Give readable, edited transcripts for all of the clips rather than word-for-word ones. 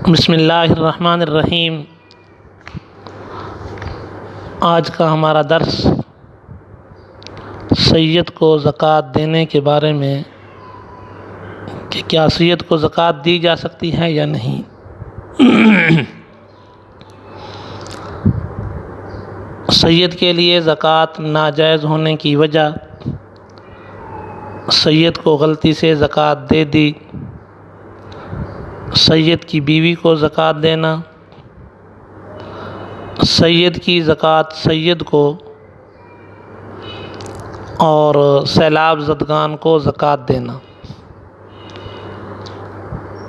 بسم اللہ الرحمن الرحیم۔ آج کا ہمارا درس سید کو زکوٰۃ دینے کے بارے میں کہ کیا سید کو زکوٰۃ دی جا سکتی ہے یا نہیں۔ سید کے لیے زکوٰۃ ناجائز ہونے کی وجہ سید کو غلطی سے زکوٰۃ دے دی، سید کی بیوی کو زکوٰۃ دینا، سید کی زکوٰۃ سید کو اور سیلاب زدگان کو زکوٰۃ دینا۔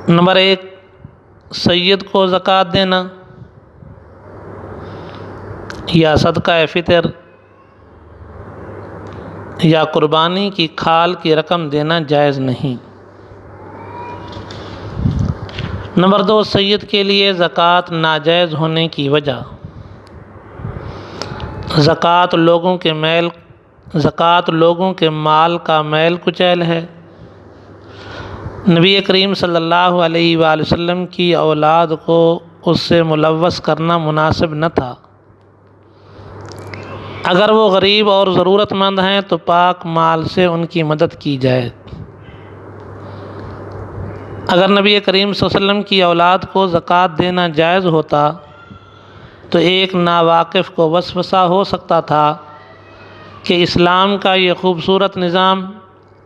نمبر 1، سید کو زکوٰۃ دینا یا صدقہ فطر یا قربانی کی کھال کی رقم دینا جائز نہیں۔ نمبر 2، سید کے لیے زکوٰۃ ناجائز ہونے کی وجہ زکوٰۃ لوگوں کے مال کا میل کچیل ہے۔ نبی کریم صلی اللہ علیہ وآلہ وسلم کی اولاد کو اس سے ملوث کرنا مناسب نہ تھا۔ اگر وہ غریب اور ضرورت مند ہیں تو پاک مال سے ان کی مدد کی جائے۔ اگر نبی کریم صلی اللہ علیہ وسلم کی اولاد کو زکوٰۃ دینا جائز ہوتا تو ایک ناواقف کو وسوسہ ہو سکتا تھا کہ اسلام کا یہ خوبصورت نظام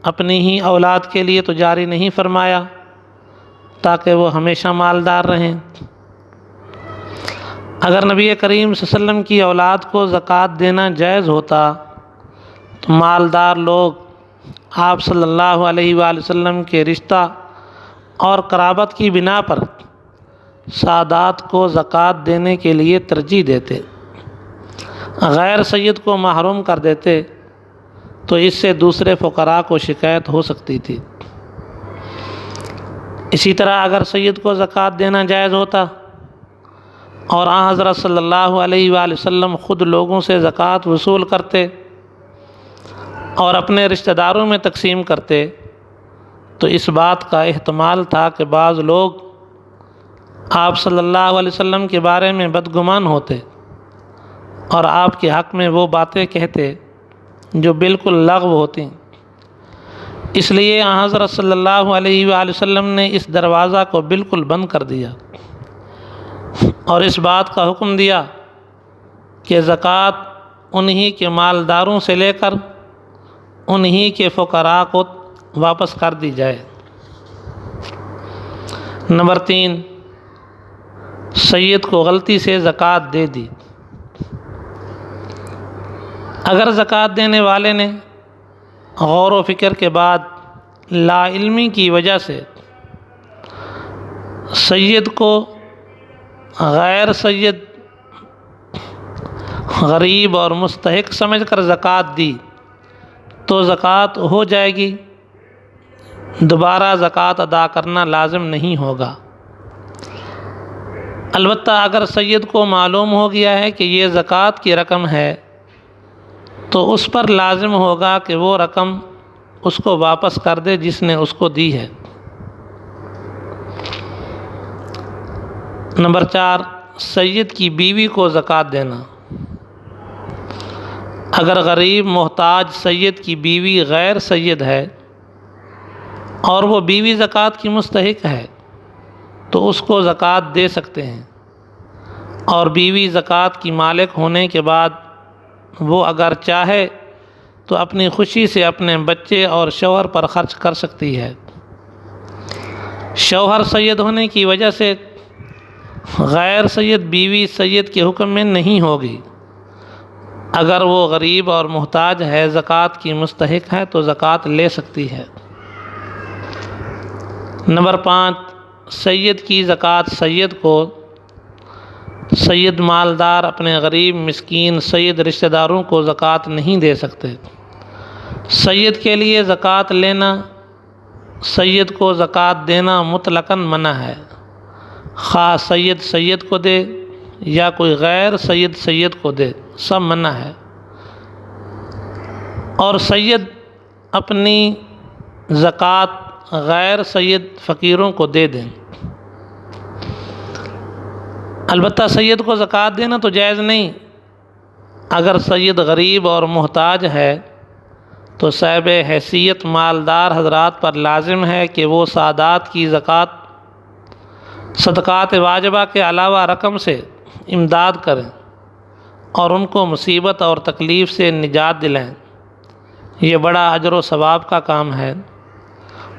اپنی ہی اولاد کے لیے تو جاری نہیں فرمایا تاکہ وہ ہمیشہ مالدار رہیں۔ اگر نبی کریم صلی اللہ علیہ وسلم کی اولاد کو زکوٰۃ دینا جائز ہوتا تو مالدار لوگ آپ صلی اللہ علیہ وآلہ وسلم کے رشتہ اور قرابت کی بنا پر سادات کو زکوٰۃ دینے کے لیے ترجیح دیتے، غیر سید کو محروم کر دیتے تو اس سے دوسرے فقراء کو شکایت ہو سکتی تھی۔ اسی طرح اگر سید کو زکوٰۃ دینا جائز ہوتا اور آن حضرت صلی اللہ علیہ وآلہ وسلم خود لوگوں سے زکوٰۃ وصول کرتے اور اپنے رشتہ داروں میں تقسیم کرتے تو اس بات کا احتمال تھا کہ بعض لوگ آپ صلی اللہ علیہ وسلم کے بارے میں بدگمان ہوتے اور آپ کے حق میں وہ باتیں کہتے جو بالکل لغو ہوتی۔ اس لیے آن حضرت صلی اللہ علیہ وآلہ وسلم نے اس دروازہ کو بالکل بند کر دیا اور اس بات کا حکم دیا کہ زکوٰۃ انہی کے مالداروں سے لے کر انہی کے فقراء کو واپس کر دی جائے۔ نمبر 3، سید کو غلطی سے زکوٰۃ دے دی۔ اگر زکوٰۃ دینے والے نے غور و فکر کے بعد لا علمی کی وجہ سے سید کو غیر سید، غریب اور مستحق سمجھ کر زکوٰۃ دی تو زکوٰۃ ہو جائے گی، دوبارہ زکوٰۃ ادا کرنا لازم نہیں ہوگا۔ البتہ اگر سید کو معلوم ہو گیا ہے کہ یہ زکوٰۃ کی رقم ہے تو اس پر لازم ہوگا کہ وہ رقم اس کو واپس کر دے جس نے اس کو دی ہے۔ نمبر 4، سید کی بیوی کو زکوٰۃ دینا۔ اگر غریب محتاج سید کی بیوی غیر سید ہے اور وہ بیوی زکوٰۃ کی مستحق ہے تو اس کو زکوٰۃ دے سکتے ہیں، اور بیوی زکوٰۃ کی مالک ہونے کے بعد وہ اگر چاہے تو اپنی خوشی سے اپنے بچے اور شوہر پر خرچ کر سکتی ہے۔ شوہر سید ہونے کی وجہ سے غیر سید بیوی سید کے حکم میں نہیں ہوگی۔ اگر وہ غریب اور محتاج ہے، زکوٰۃ کی مستحق ہے تو زکوٰۃ لے سکتی ہے۔ نمبر 5، سید کی زکوٰۃ سید کو سید مالدار اپنے غریب مسکین سید رشتہ داروں کو زکوٰۃ نہیں دے سکتے۔ سید کے لیے زکوٰۃ لینا، سید کو زکوٰۃ دینا مطلقاً منع ہے، خواہ سید کو دے یا کوئی غیر سید کو دے، سب منع ہے۔ اور سید اپنی زکوٰۃ غیر سید فقیروں کو دے دیں۔ البتہ سید کو زکوٰۃ دینا تو جائز نہیں۔ اگر سید غریب اور محتاج ہے تو صاحب حیثیت مالدار حضرات پر لازم ہے کہ وہ سادات کی زکوٰۃ صدقات واجبہ کے علاوہ رقم سے امداد کریں اور ان کو مصیبت اور تکلیف سے نجات دلائیں۔ یہ بڑا اجر و ثواب کا کام ہے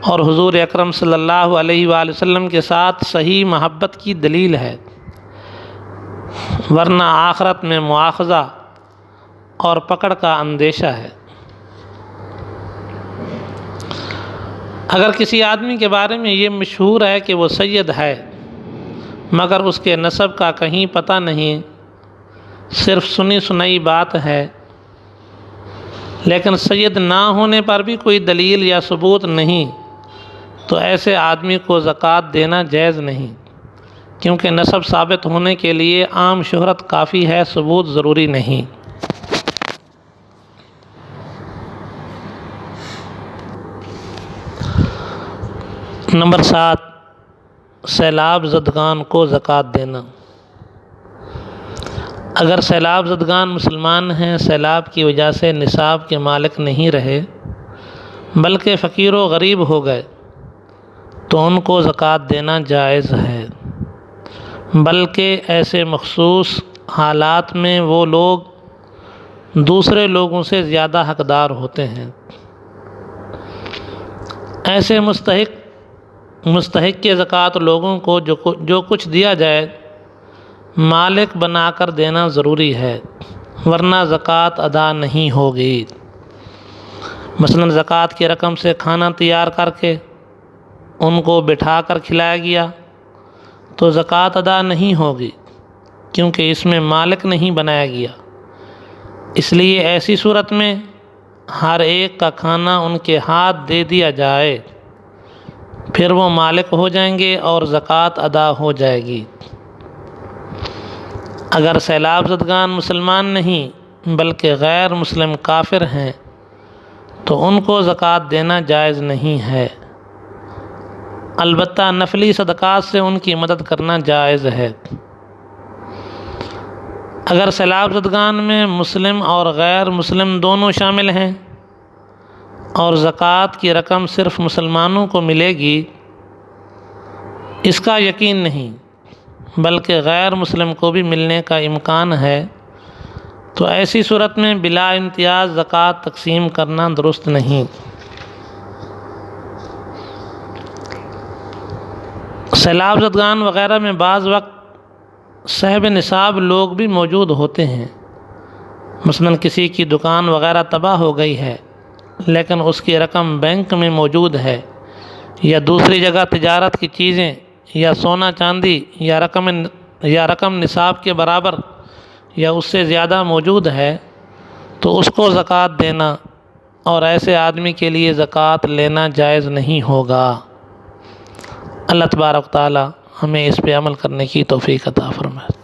اور حضور اکرم صلی اللہ علیہ وآلہ وسلم کے ساتھ صحیح محبت کی دلیل ہے، ورنہ آخرت میں مواخذہ اور پکڑ کا اندیشہ ہے۔ اگر کسی آدمی کے بارے میں یہ مشہور ہے کہ وہ سید ہے مگر اس کے نسب کا کہیں پتہ نہیں، صرف سنی سنائی بات ہے، لیکن سید نہ ہونے پر بھی کوئی دلیل یا ثبوت نہیں، تو ایسے آدمی کو زکوٰۃ دینا جائز نہیں، کیونکہ نسب ثابت ہونے کے لیے عام شہرت کافی ہے، ثبوت ضروری نہیں۔ نمبر 7، سیلاب زدگان کو زکوٰۃ دینا۔ اگر سیلاب زدگان مسلمان ہیں، سیلاب کی وجہ سے نصاب کے مالک نہیں رہے بلکہ فقیر و غریب ہو گئے، تو ان کو زکوٰۃ دینا جائز ہے، بلکہ ایسے مخصوص حالات میں وہ لوگ دوسرے لوگوں سے زیادہ حقدار ہوتے ہیں۔ ایسے مستحق کے زکوٰۃ لوگوں کو جو کچھ دیا جائے مالک بنا کر دینا ضروری ہے، ورنہ زکوٰۃ ادا نہیں ہوگی۔ مثلاً زکوٰۃ کی رقم سے کھانا تیار کر کے ان کو بٹھا کر کھلایا گیا تو زکوٰۃ ادا نہیں ہوگی، کیونکہ اس میں مالک نہیں بنایا گیا۔ اس لیے ایسی صورت میں ہر ایک کا کھانا ان کے ہاتھ دے دیا جائے، پھر وہ مالک ہو جائیں گے اور زکوٰۃ ادا ہو جائے گی۔ اگر سیلاب زدگان مسلمان نہیں بلکہ غیر مسلم کافر ہیں تو ان کو زکوٰۃ دینا جائز نہیں ہے، البتہ نفلی صدقات سے ان کی مدد کرنا جائز ہے۔ اگر سیلاب زدگان میں مسلم اور غیر مسلم دونوں شامل ہیں اور زکوٰۃ کی رقم صرف مسلمانوں کو ملے گی، اس کا یقین نہیں بلکہ غیر مسلم کو بھی ملنے کا امکان ہے، تو ایسی صورت میں بلا امتیاز زکوٰۃ تقسیم کرنا درست نہیں۔ سیلاب زدگان وغیرہ میں بعض وقت صاحب نصاب لوگ بھی موجود ہوتے ہیں، مثلاً کسی کی دکان وغیرہ تباہ ہو گئی ہے لیکن اس کی رقم بینک میں موجود ہے، یا دوسری جگہ تجارت کی چیزیں یا سونا چاندی یا رقم نصاب کے برابر یا اس سے زیادہ موجود ہے، تو اس کو زکوٰۃ دینا اور ایسے آدمی کے لیے زکوٰۃ لینا جائز نہیں ہوگا۔ اللہ تبارک و تعالی ہمیں اس پہ عمل کرنے کی توفیق عطا فرمائے۔